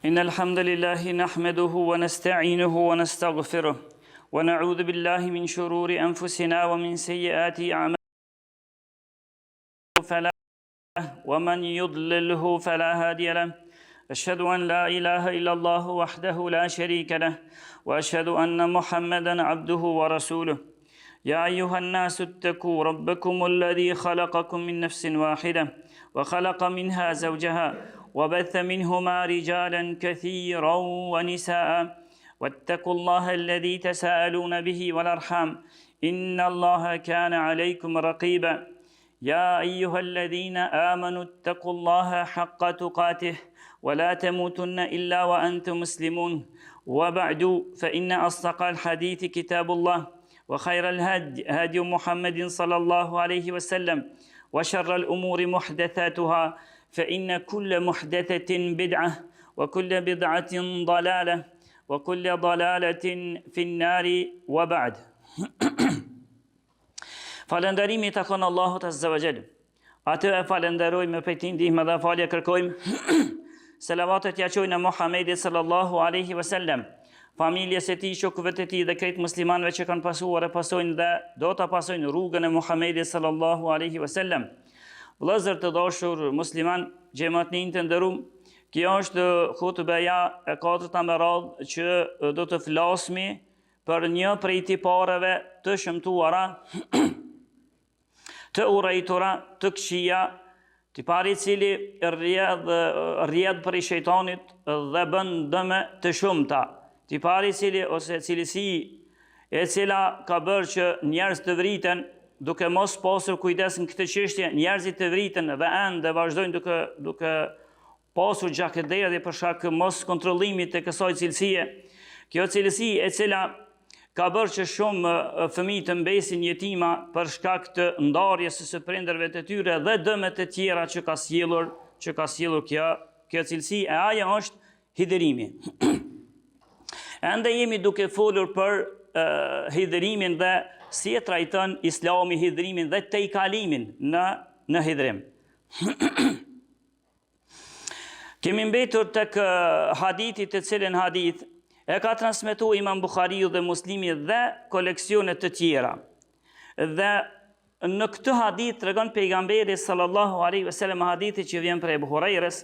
إن الحمد لله نحمده ونستعينه ونستغفره ونعوذ بالله من شرور أنفسنا ومن سيئات أعمالنا ومن يضلله فلا هادي له أشهد أن لا إله إلا الله وحده لا شريك له وأشهد أن محمدا عبده ورسوله يا أيها الناس اتقوا ربكم الذي خلقكم من نفس واحدة وخلق منها زوجها وبث منهما رجالا كثيرا ونساء واتقوا الله الذي تساءلون به والأرحام إن الله كان عليكم رقيبا يا أيها الذين آمنوا اتقوا الله حق تقاته ولا تموتن إلا وأنتم مسلمون وبعد فإن أصدق الحديث كتاب الله وخير الهدي هدي محمد صلى الله عليه وسلم وشر الأمور محدثاتها فإن كل محدثة بدعة وكل بدعة ضلالة وكل ضلالة في النار وبعد Falënderimi takon Allahut Azza wa Jall. Atë e falenderojmë për t'i ndihmë dhe falje kërkojmë. Selavatet ja qojnë Muhammedit sallallahu alaihi wasallam, familjes e tij, shokëve të tij dhe krejt muslimanëve që kanë pasuar e pasojnë dhe do ta pasojnë rrugën e Muhammedit sallallahu alaihi wasallam. Vëllezër të dashur musliman, xhamatnin të nderuar, kjo është hutbeja e katërta me radhë që do të flasmi për një prej tipareve të shëmtuara, të urrejtura, të këqija, tipari i cili rrjedh për i shejtanit dhe bën dëme të shumta, tipari i cili ose cilësi e cila ka bërë që njerëz të vriten duke mos pasur kujdes në këtë çështje, njerëzit të vriten dhe ende vazhdojnë duke pasur gjakëderdhje për shkak mos kontrollimit të kësaj cilësie. Kjo cilësi e cila ka bërë që shumë fëmijë të mbesin jetima për shkak të ndarjes së prindërve të tyre dhe dëmet të tjera që ka sjellur kjo cilësi, e ajo është hidërimi. Ende jemi duke folur për hidërimin dhe si e trajton Islami hidërimin dhe tejkalimin në hidërim. Kemi mbetur tek hadithi, të cilin hadith e ka transmetuar Imam Buhariu dhe Muslimi dhe koleksionet të tjera. Dhe në këtë hadith tregon pejgamberi sallallahu alaihi wasallam, hadithi që vjen prej Abu Hurairës,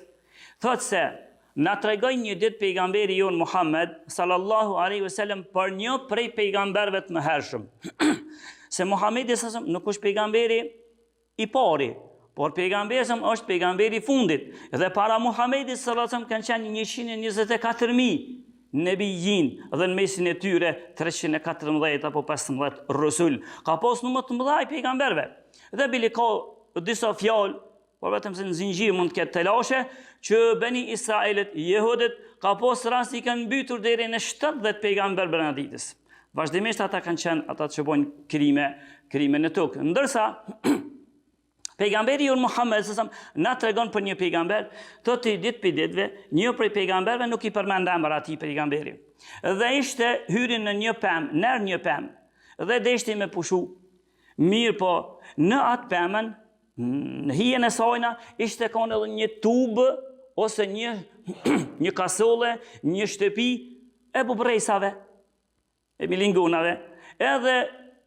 thotë se na tregoi një ditë pejgamberi jon Muhammed sallallahu alaihi wasallam për një prej pejgamberëve të mëhershëm. Se Muhamedi sallallahu nuk është pejgamberi i pari, por pejgamberi është pejgamberi i fundit. Dhe para Muhamedit sallallahu alaihi wasallam kanë qenë 124.000 nebijin dhe në mesin e tyre 314 apo 15 rësul. Ka pas numër të mëdha i pejgamberve. Dhe bili ka disa fjalë, por vetëm se në zinxhir mund të ketë telashe, që Beni Israelit, jehudit, ka pas rast i kanë mbytur deri në 70 pejgamber brenda ditës. Vazhdimisht ata kanë qenë ata që bojnë krime në tokë. Ndërsa pejgamberi jon Muhammed na tregon për një pejgamber, thotë ditë për ditëve, një prej pejgamberëve nuk i përmend emër atij pejgamberi. Dhe ishte hyrin në një pemë, nër një pemë, dhe deshti me pushu. Mirë po, në atë pemën, në hijen e sajna, ishte kanë edhe një tubë ose një kasole, një shtëpi e bubrejsave, e milingunave. Edhe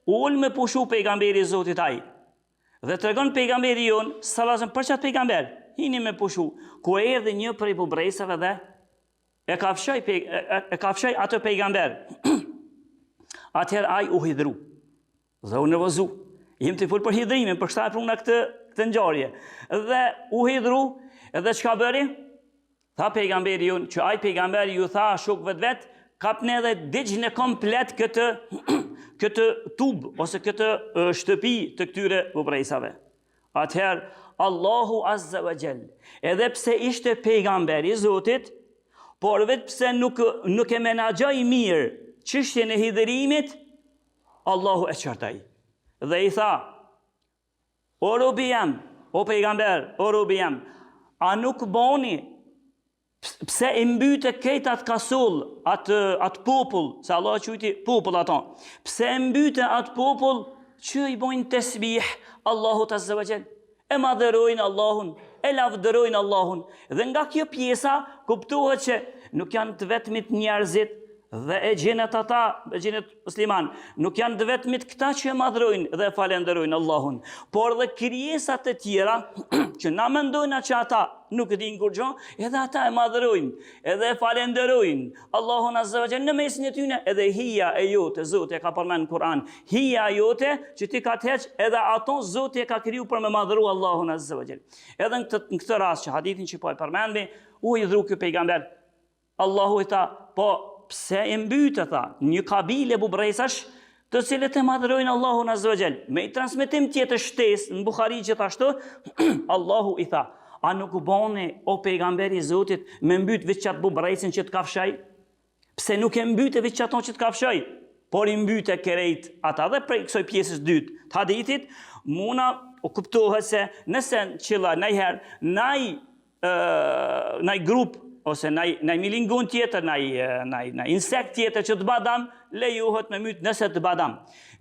ul me pushu pejgamberi i Zotit ai. Dhe tregon pejgamberi jon sallallahu për çat pejgamber, hini me pushu, ku erdhi një prej bubrejsave dhe e ka fshoj atë pejgamber. Atëherë ai u hidhru. Dhe u nervozu. Jem të fol për hidhrimin, për çfarë puna këtë ngjarje. Dhe u hidhru, edhe çka bëri? Tha pejgamberi jon, që ai pejgamberi ju tha shokëve vet, kapne edhe digjën e komplet këtë tub ose këtë shtëpi të këtyre bubrejsave. Atëherë Allahu Azza wa Jall, edhe pse ishte pejgamberi i Zotit, por vetë pse nuk e menaxhoi mirë çështjen e hidhërimit, Allahu e çartoi. Dhe i tha: O robi jam, o pejgamber, o robi jam, a nuk boni pse i mbyte këtë atë kasull, atë popull, se Allah quajti popull ato, pse e mbyte atë popull që i bojnë tesbih Allahut Azza wa Jall, e madhërojnë Allahun, e lavdërojnë Allahun. Dhe nga kjo pjesa kuptohet që nuk janë të vetmit njerëzit dhe e gjenet ata, e gjenet musliman, nuk janë të vetmit këta që e madhrojnë dhe falenderojnë Allahun, por dhe krijesat e tjera që na mendojnë që ata nuk dinë kur gjë, edhe ata e madhrojnë, edhe e falenderojnë Allahun azza wa jalla në mesin e tyre, edhe hija e jote, Zoti e ka përmend në Kur'an, hija jote që ti ka të heq, edhe ato Zoti e ka kriju për me madhru Allahun azza wa jalla. Edhe në këtë rast që hadithin që po e përmendni, u i dhru ky pejgamber, Allahu i tha, po pse e mbytë, tha, një kabile bubrejsash të cilët e madhrojnë Allahun azza wa jall. Me i transmetim tjetër shtesë në Buhari gjithashtu, Allahu i tha, a nuk u boni o pejgamberi i Zotit me mbyt veç qatë bubrejsin që të kafshaj? Pse nuk e mbyte veç ato që të kafshaj? Por i mbyte kerejt ata. Dhe prej kësoj pjesës dytë të hadithit, muna u kuptohet se nëse qilla najherë naj grup ose naj milingun tjetër, naj insekt tjetër që të badam, lejohet me mytë nëse të badam.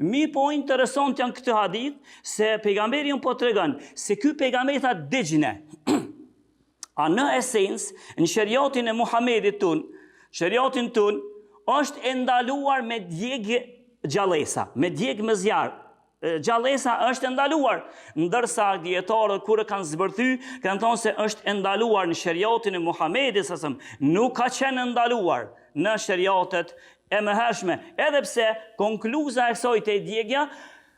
Mi po interesant janë këtë hadith, se pejgamberi unë po të regon, se ky pejgamberi tha digjne. A në esens, në shëriatin e Muhamedit tun, shëriatin tun, është ndaluar me djegë gjallesa, me djegë më zjarë. Gjallesa është ndaluar, ndërsa dietarët kur e kanë zbërthy, kanë thonë se është ndaluar në shariatin e Muhamedit sasëm, nuk ka qenë ndaluar në shariatet e mëhershme, edhe pse konkluza e kësaj te djegja,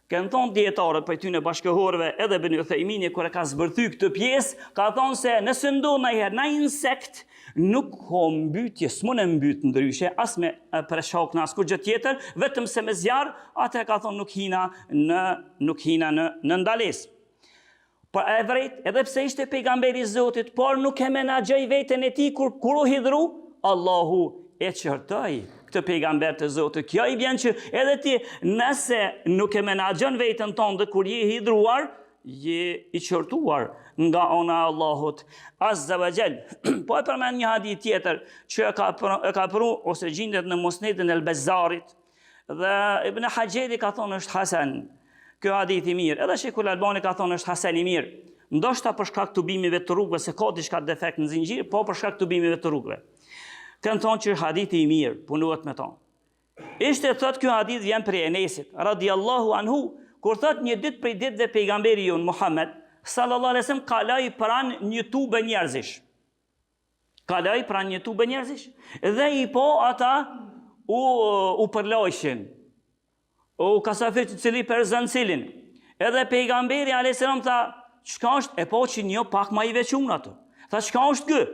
kanë thonë dietarët për ty në bashkëhorëve, edhe Ibn Uthejmini kur e ka zbërthy këtë pjesë, ka thonë se nëse ndodh ndonjëherë në insekt, nuk ka mbytje, s'mon e mbyt ndryshe, as me preshok në askur gjë tjetër, vetëm se me zjarë, atë ka thonë nuk hina në ndalesë. Por e vërejt, edhe pse ishte pejgamberi i Zotit, por nuk e menaxhoi veten e tij kur u hidhru, Allahu e çortoi këtë pejgamber të Zotit. Kjo i vjen që edhe ti nëse nuk e menaxhon veten tënde kur je hidhruar, je i qortuar nga ona e Allahut azza wa jall. Po e përmend një hadith tjetër që e ka pru ose gjendet në Musnedin e Bezarit dhe Ibn Hajeri ka thonë është hasan. Ky hadith i mirë. Edhe Sheikhul Albani ka thonë është hasan i mirë. Ndoshta për shkak të tubimeve të rrugëve, se ka diçka defekt në zinxhir, po për shkak të tubimeve të rrugëve. Kanë thonë që hadithi i mirë, punohet me to. Ishte thot ky hadith vjen prej Enesit radhiyallahu anhu, kur thot një ditë prej ditëve pejgamberi jon Muhammed sallallahu alaihi wasallam kaloi pranë një tube njerëzish. Kaloi pranë një tube njerëzish dhe i po ata u përlojshin. U kasafit të cili për zancilin. Edhe pejgamberi alaihi salam tha, çka është? E po që një pak ma i veçun ato. Tha, çka është kë?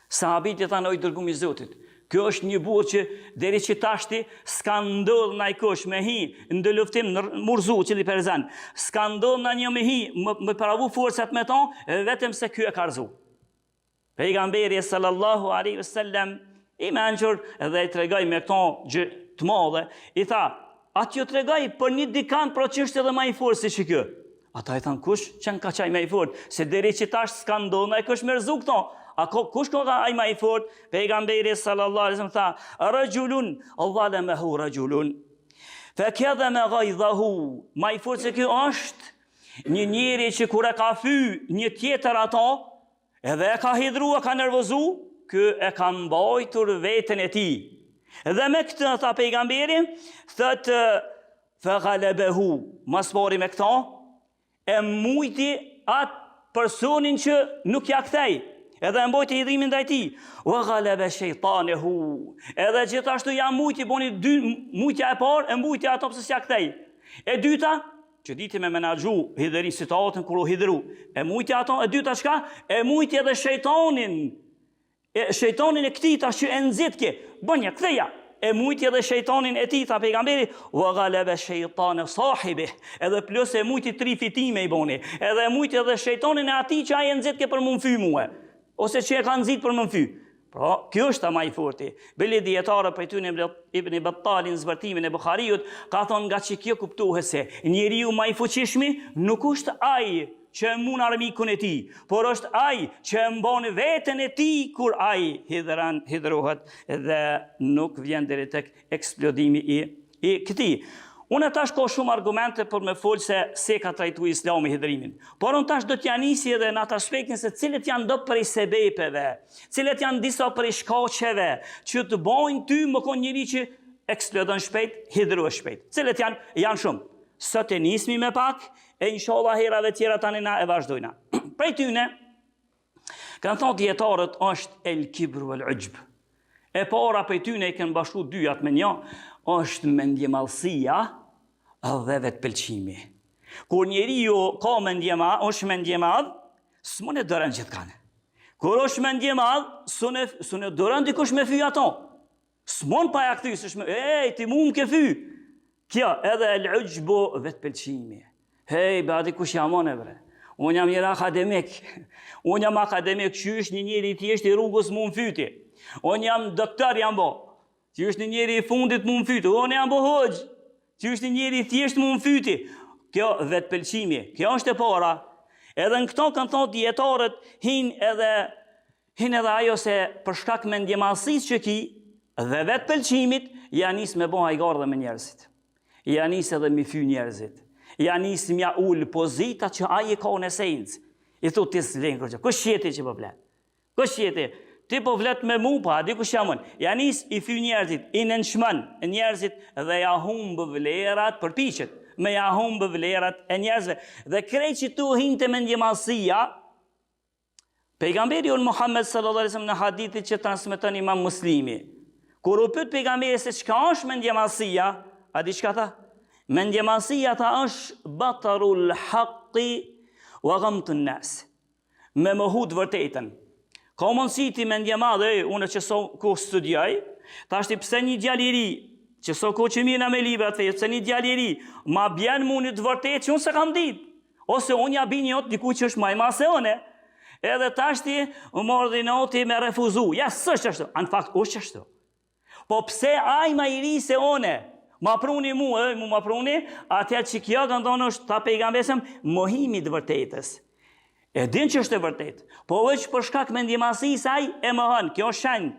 Sahabit i thanë, oj dërgumi i Zotit, kjo është një burr që deri që tashti s'ka ndodhur ndaj kush me hi në luftim në Murzu cili perzan. S'ka ndodhur ndonjë me hi me paravu forcat me ton, vetëm se ky e ka rrezu. Pejgamberi sallallahu alaihi wasallam i mençur dhe i tregoi me këto gjë të mëdha, i tha, atë ju tregoi për një dikant për çështë edhe më i fortë se kjo. Ata i thanë, kush që ka qaj më i fortë, se deri që tash s'ka ndodhur ndaj kush me rrezu këto. A kush ka ai më i fort? Pejgamberi sallallahu alaihi wasallam tha, rajulun zalamahu rajulun fakadhama ghaydahu. Më i fort se ky është një njeri që kur e ka fy një tjetër ato, edhe e ka hidhruar, ka nervozu, ky e ka mbajtur veten e tij. Dhe me këtë tha pejgamberi, thotë faghalabahu, mas pari me këto, e mujti atë personin që nuk ja kthej. Edhe mbojti hidhimin ndaj tij. Wa ghalaba shaytanehu. Edhe gjithashtu ja mujti, boni dy mujtja e parë, e mujti ato pse s'ja kthej. E dyta, që diti me menaxhu hidhëri situatën kur u hidhru. E mujti ato, e dyta çka? E mujti edhe shejtanin. Shejtanin e këtij tash që e nxitke. Bënja ktheja. E mujti edhe shejtanin e tij, tha pejgamberi, wa ghalaba shaytanu sahibih. Edhe plus e mujti tri fitime i boni. Edhe e mujti edhe shejtanin e atij që ai e nxitke për më fy mua. Ose që e ka nxit për më fy. Pra, kjo është ma i forti. Bili dietarë për ty në Ibn Battalin zbërtimin e Buhariut, ka thonë nga që kjo kuptohet se njeriu ma i fuqishmi nuk është ai që e mun armikun e tij, por është ai që e mbon veten e tij kur ai hidhrohet dhe nuk vjen deri tek eksplodimi i këtij. Unë tash ka shumë argumente për me folë se ka trajtu Islami hidhrimin. Por unë tash do t'ja nisi edhe në atë aspektin se cilët janë do prej sebepeve, cilët janë disa prej shkaqeve që të bojnë ty më konë njëri që eksplodon shpejt, hidhruar shpejt. Cilët janë shumë. Sot e nismi me pak, e inshallah herave tjera tani na e vazhdojna. Prej tyne, kanë thonë djetarët është el kibru el ujb. E para prej tyne i kanë bashku dyjat me një, është mendjemalsia dhe vetë pëlqimi. Kur njeri ju ka është mendjemadh, s'mon e dërën gjithë kanë. Kur është mendjemadh, s'mon e dërën dikush me fyj ato. S'mon pa ja këthy, ti mu më ke fyj. Kjo, edhe l'ujbo vetë pëlqimi. Ba dikush jamon e bre. Unë jam njëra akademik. Unë jam akademik që është një njeri tjeshtë i rrugës mu më fyti. Unë jam doktor jam bo. Që është një njeri i fundit mu më fyti. Unë jam bo hoxh. Që është një njeri thjeshtë mu më fyti. Kjo vetë pëlqimi. Kjo është e para. Edhe në këto kanë thonë djetarët hin edhe ajo se për shkak mendjemalsis që ki dhe vetë pëlqimit ja nis me bo hajgardhe me njerëzit. Ja nis edhe me fy njerëzit. Ja nis mja ullë pozita që aje ka në esencë. I thu ti s'vlen kërgjë. Kush jeti që po vlet? Kush jeti? Ti po vlet me mu pa, di kush jamon. Ja nis i fy njerëzit, i nënshmën njerëzit dhe ja humbë vlerat përpiqet. Me ja humbë vlerat e njerëzve. Dhe krejt që tu hinte me ndjemalsia, pejgamberi unë Muhammed sallallahu alaihi wasallam në hadithit që transmeton Imam Muslimi, kur u pyet pejgamberi se çka është me ndjemalsia, a di çka tha? Me ndjemalsia tha është batarul haqqi wa ghamtun nas. Me mohut vërtetën. Ka mundësi ti me ndjemadhe, unë që so ku studiaj, ta është i pse një djaliri, që so ku që mina me libra të fejë, pse një djaliri, ma bjen mu një të vërtet që unë se kam dit, ose unë ja bin jot diku që është maj ma se one, edhe ta është ti më ordinoti me refuzu, ja së është ashtu, anë fakt është ashtu. Po pse aj ma i ri se one, ma pruni mu ma pruni, atër që kjo kanë donë është ta pejgambesëm mohimi të vërtetës. E din që është e vërtet, po veç për shkak mendjemasis aj e mohon, kjo është shenjë,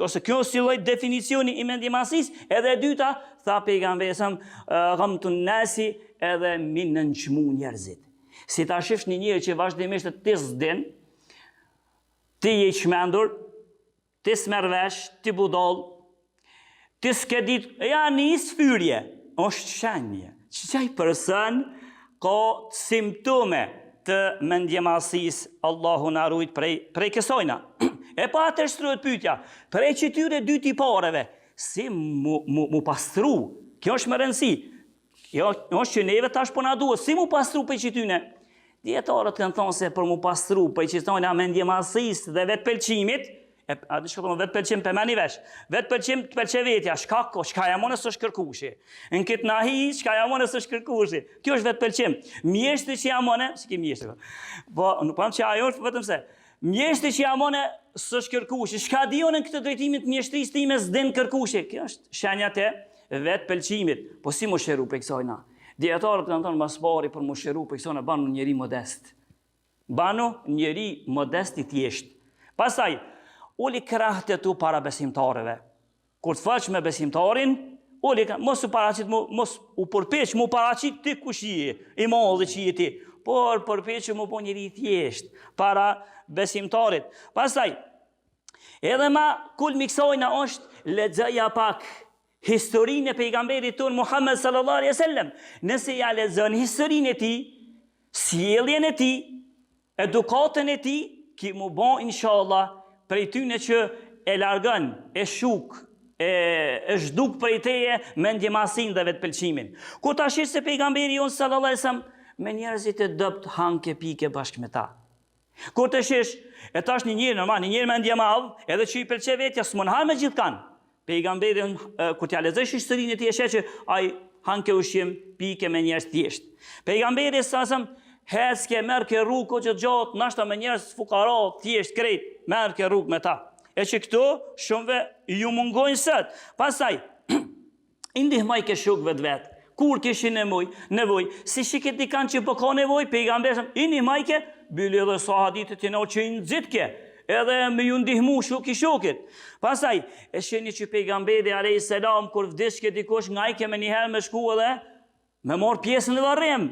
ose kjo si lloj definicioni i mendjemasis, edhe e dyta, tha pejgambesëm, ghamtun nasi edhe mi nënçmu njerëzit. Si ta shish një njëri që vazhdimisht ti s'din, ti je i çmendur, ti s'merr vesh, ti budall, ti s'ke dit, ja nis fyrje, është shenjë. Çaj person ka simptome të mendjemasis, Allahu na ruajt prej kësojna. E pa atër shtrujt pyetja, prej qytyre dy tipareve, si mu pastru, kjo është më rëndësi, kjo është që neve tash po na duhet, si mu pastru prej qytyne? Djetarët kanë thonë se për mu pastru prej qytyne mendjemasis dhe vetë pëlqimit, a di shkëtonë vetë pëlqim për meni vesh, vetë pëlqim të pëlqe vetja, shka jamone së shkërkushi, në këtë nahi, shka jamone së shkërkushi, kjo është vetë pëlqim. Mjeshti që jamone, si ki mjeshti, po nuk pam që ajo është vetëm se, mjeshti që jamone së shkërkushi, shka dion në këtë drejtimit mjeshtris të ime s'din kërkushi, kjo është shenjat e vetë pëlqimit, po si mu shëru për kësojna. Djetarët kanë thonë mas pari për mu shëru për kësojna, banu njeri modest. Banu njeri modest i thjesht. Pastaj, uli krahët e tu para besimtareve. Kur të faqë me besimtarin, mos u paraqit, mos u përpeq, mu paraqit ti kush je, i mollë që je ti, por përpeq mu po njëri thjesht, para besimtarit. Pastaj, edhe ma kulmi kësojna është lexoja pak historinë e pejgamberit tonë Muhammed sallallahu alaihi wasallam. Nëse ja lexon historinë e tij, sjelljen e tij, edukatën e tij, ki mu bon inshallah prej tyne që e largën, e shuk, e zhduk prej teje me ndjemasin dhe vetë pëlqimin. Kur ta shish se pejgamberi jonë sallallahu alaihi wasallam me njerëzit e dopt hanke pike bashkë me ta. Kur të shish, e tash një njëri normal, një njëri me ndjemav, edhe që i pëlqe vetja s'mon ha me gjithë kanë. Pejgamberi kur t'ja lexosh historinë e tij e sheh që ai hanke ushqim pike me njerëz thjesht. Pejgamberi sasam hecke, merë ke rrugë që gjatë, nashta me njerëz fukara, thjesht, krejt, merë ke rrugë me ta. E që këto, shumëve ju mungojnë sët. Pasaj, indihmaj ke shukëve të vetë. Kur kishin nevoj, si shiket dikan që po ka nevoj, pejgamberëm, indihmaj ke, byli edhe sa haditet që në që i nëzitke, edhe me ju ndihmu shukit. Pasaj, e sheni që pejgamberi a.s. kur vdishke dikosh nga i keme njëherë me shku edhe, me marë pjesën në varrim,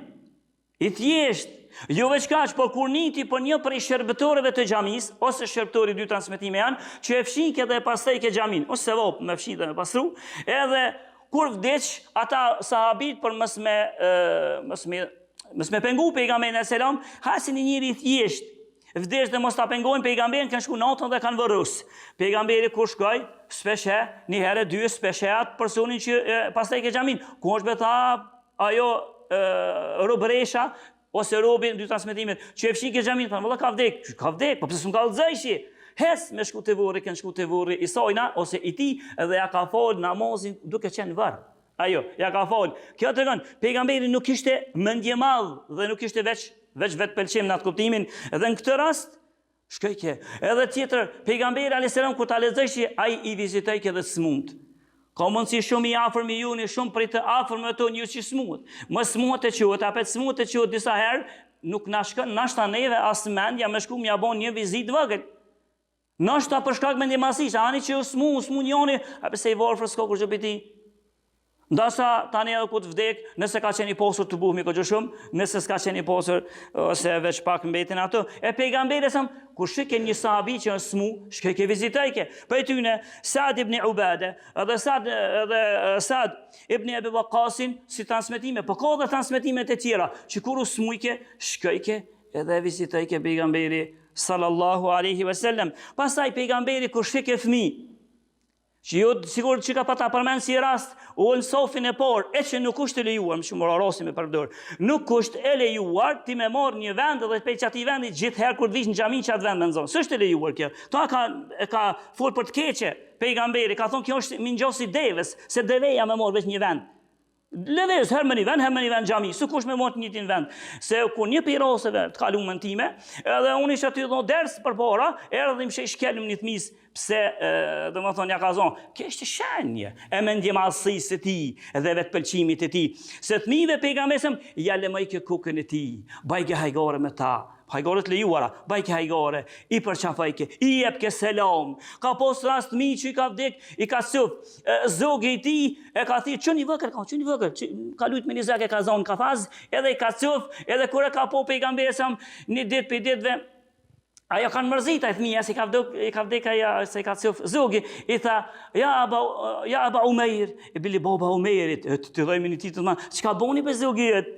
i thjesht, jo veç kaq, por kur niti për një prej shërbëtorëve të xhamis, ose shërbëtori dy transmetime janë, që e fshike dhe pastaj ke xhamin, ose sevap me fshi dhe me pastru, edhe kur vdeq ata sahabit për mos me pengu pejgamberin e selam, hasin një njëri i thjesht, vdesh dhe mos ta pengojnë pejgamberin, kanë shku natën dhe kanë vërrus. Pejgamberi kur shkoj, speshe, një herë, dy, speshe atë personin që pastaj ke xhamin. Ku është beta ajo robresha, ose robin, dy transmetimet, që e fshin ke xhamin, thanë, valla ka vdek, po pse s'm ka lëzëjshi? Hes me shku të vorri, kanë shku të vorri i sajna, ose i ti, edhe ja ka fol namazin duke qenë varr. Ajo, ja ka fol. Kjo të regon, pejgamberi nuk ishte mendje madh dhe nuk ishte veç vetë pëlqim në atë kuptimin, edhe në këtë rast, shkojke. Edhe tjetër, pejgamberi a.s. kur ta lexojshi, ai i vizitojke dhe smut. Ka mundësi shumë i afër me juni, shumë prej të afër me to një që smut. Më smut e quhet, apet smut e quhet disa herë, nuk na shkon, nashta neve as mendja me shku m'ja bon një vizitë vogël. Nashta për shkak mendjemasish, ani që smu njoni, apo se i varfër s'ka kur gjëpiti. Ndasa tani edhe ku të vdek, nëse ka qenë i posur të buhmi këtë shumë, nëse s'ka qenë i posur, ose veç pak mbetin ato. E pejgamberi sa kur shike një sahabi që në smu, shke vizitojke. Për e tyne, Sa'd ibn Ubade, edhe Sa'd ibn Abi Waqqasin, si transmetime, për ka dhe transmetimet e tjera, që kur u smujke, shkojke edhe vizitojke pejgamberi sallallahu alaihi wasallam. Pastaj pejgamberi kur shike fëmi, që jo sigur që ka pata përmenë si rast, u në sofin e por, e që nuk është e lejuar, më shumë rarasi me përdor, nuk është e lejuar ti me marë një vend dhe pe që ati vendit gjithë herë kur të vish në xhami që atë vend me nëzonë. Së është e lejuar kjo. Ta ka folë për të keqe, pejgamberi, ka thonë kjo është mingjosi deves, se deveja me marë veç një vend. Lëvez, herë me një vend xhami, së kush me marë një vend. Se kur një piroseve të kalumën time, edhe unë isha ty dhe ders për para, erdhim që i shkellim një thmis, pse, dhe më thonë, ja ka zonë, kjo është shenje, e mendjemalësisë të ti, edhe vetë pëlqimit të ti. Se thmive pejgambesëm, ja lemaj kjo kukën e ti, bajke hajgore me ta, hajgore të lejuara, bajke hajgore, i përqafajke, i jepke selam. Ka pos rast mi që i ka vdek, i ka sëf, zogi i ti, e ka thirë, që një vëkër, ka lujt me një zake, ka zonë kafaz, edhe i ka sëf, edhe kure ka po pejgambesëm, një dit për ditve, ajo kanë mërzita e thmija, se i ka vdek aja, se i ka sëf, zogi, i tha, ja aba Umeir, e bili baba Umeirit, të dhejmë një titë të ma, që ka boni për zogijet?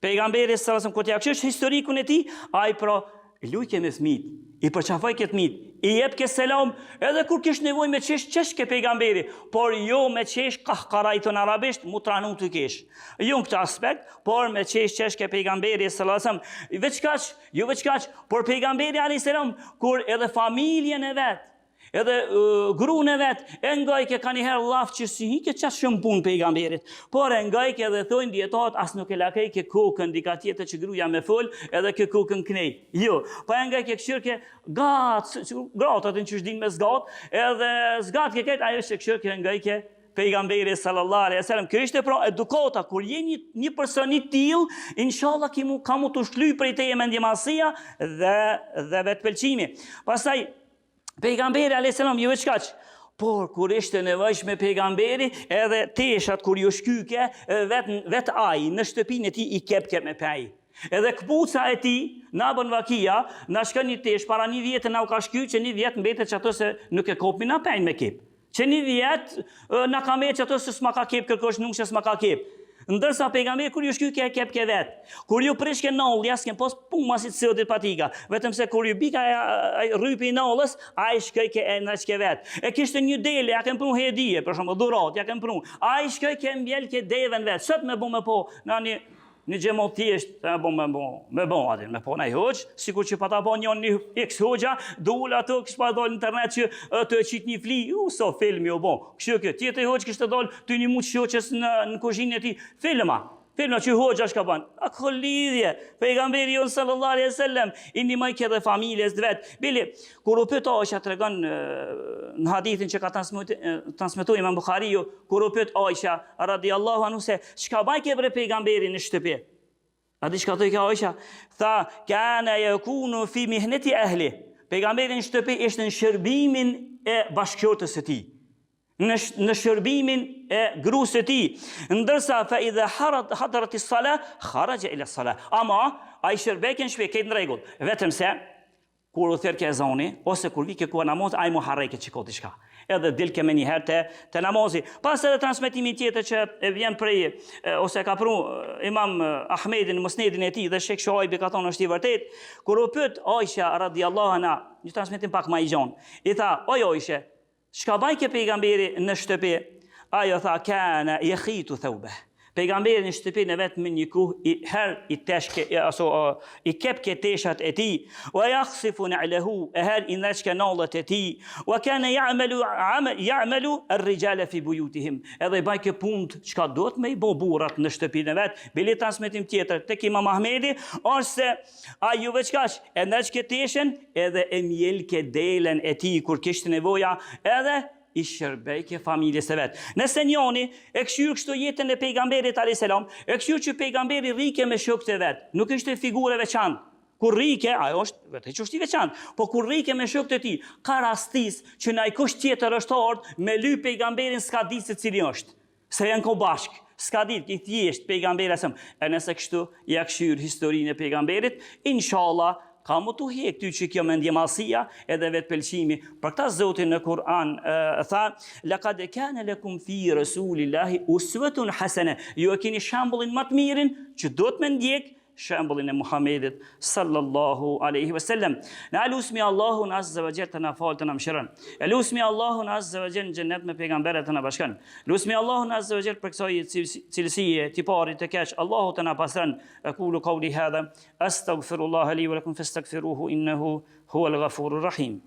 Pejgamberi sallallahu alaihi wasallam kur t'ia këshish historikun e tij, ai pra lujke me fëmijët, i përçafoi ke fëmijët, i jepke selam, edhe kur kish nevojë me çesh ke pejgamberi, por jo me çesh kahkarajton arabisht, mutranu të kesh. Jo në këtë aspekt, por me çesh ke pejgamberi sallallahu alaihi wasallam. Veç kaq, por pejgamberi alaihi salam kur edhe familjen e vet, edhe gruën e vet, e ngajke ka një herë llaf që si hike qatë shumë punë pejgamberit, por e ngajke edhe thojnë dietat as nuk e lakejke kokën dika tjetër që gruja me fol, edhe ke kokën knej. Jo, po e ngajke këshirke gratat në që shdin me zgat, edhe zgat ke ketë, ajo që këshirke ngajke pejgamberi sallallahu alaihi wasallam. Kjo ishte pra edukata, kur je një person i tillë, inshallah ka mu të shlyj prej teje mendjemasia dhe vetpëlqimi. Pastaj pejgamberi a.s. ju veç kaq, por kur ishte nevojshme pejgamberi, edhe teshat kur ju shkyke, vet ai në shtëpinë e tij i kepke me pej. Edhe këpuca e tij, na bën vakia, na shkon një tesh para një vjetë na u ka shky, që një vjet mbetet që ato se nuk e kopmi na pejnë me kep. Që një vjet na ka me që ato se s'ma ka kep, kërkosh nuk që s'ma ka kep. Ndërsa pejgamberi kur ju shky ke vet. Kur ju prishke nolli, as ken pos punë masit sëdit patika. Vetëm se kur ju bika rrypi i nollës, ai shkoj ke ke vet. E kishte një dele, ja ken pru hedije, për shembull dhurat, ja ken pru. Ai shkoj ke mbjell ke devën vet. Sot me bë me po, na një gjemo thjesht, me bon atin, me po nej hoq, sikur që pa ta po një x hoxha, dul ato, kështë pa dole në internet që të e qitë një fli, so filmi o bon. Kështë kjo, tjetë e hoq kështë të dole të një muqë shoqës në kushinë e ti, filma që hoxha shka ban. A këllë lidhje, pejgamberi jonë sallallahu alaihi wasallam, i një majke dhe familjes dhe vetë. Bili, kur u pëto Aisha të regon në hadithin që ka transmetu Imam Bukhariu, kur u pët Aisha, radiallahu anhu se, shka bajke bre pejgamberi në shtëpi? A di shka të i ka Aisha? Tha, kana yakunu fi mihneti ahli. Pejgamberi në shtëpi ishte në shërbimin e bashkëqortës e ti. në shërbimin e grusë të tij, ndërsa fa idha hadarat as-salah kharaja ila as-salah. Ama ai shërbeken shpejt këtë në rregull, vetëm se kur u therr ke ezani ose kur vi ke koha namaz, ai mu harreke çiko diçka. Edhe dilke me njëherë të namazi. Pas edhe transmetimi tjetër që e vjen prej, ose ka pru Imam Ahmedin, musnedin e tij dhe Shek Shoaibi ka thonë është i vërtet, kur u pyet Aisha radhiyallahu anha, një transmetim pak më i gjon, i tha, o Aisha, çka bajke pejgamberi në shtëpi? Ajo tha, kana yakhitu thawbah. Pejgamberi në shtëpinë e vet me një kuh i teshke, i kepke teshat e tij, wa yakhsifu na'lahu, i nashka nallat e tij, wa kana ya'malu ar-rijala fi buyutihim. Edhe i bajke punë çka duhet me i bë burrat në shtëpinë e vet. Bile transmetim tjetër tek Imam Ahmedi, ose ai juve çkash, e nashke teshen edhe e mjelke delen e tij kur kishte nevoja, edhe i shërbejke familjes e vetë. Nëse njoni e këshyrë kështu jetën e pejgamberit a.s. E këshyrë që pejgamberi rike me shokët e vetë, nuk është e figure veçantë. Kur rike, ajo është vetë që është i veçantë, po kur rike me shokët e ti, ka rastis që na i kusht tjetër është ardhë me ly pejgamberin s'ka ditë se cili është. Se janë ko bashkë, s'ka ditë, i thjesht pejgamberi asëm. E nëse kështu ja këshyrë historinë e pejgamberit, inshallah, ka më të hek ty që kjo mendjemasia edhe vetë pëlqimi. Për këta Zotin në Kur'an tha, laqad kana lakum fi rasulillahi uswatun hasana. Ju e keni shembullin më të mirin që do të më ndjek shembullin e Muhamedit sallallahu alaihi wasallam. Na lusmi Allahun azza wa jalla të na fal të na mëshiron. Lusmi Allahun azza wa jalla në xhennet me pejgamberët të na bashkon. Lusmi Allahun azza wa jalla për kësaj cilësie tiparit të keq. Allahu të na pasron. Aqulu qawli hadha astaghfirullah li wa lakum fastaghfiruhu innahu huwal ghafurur rahim.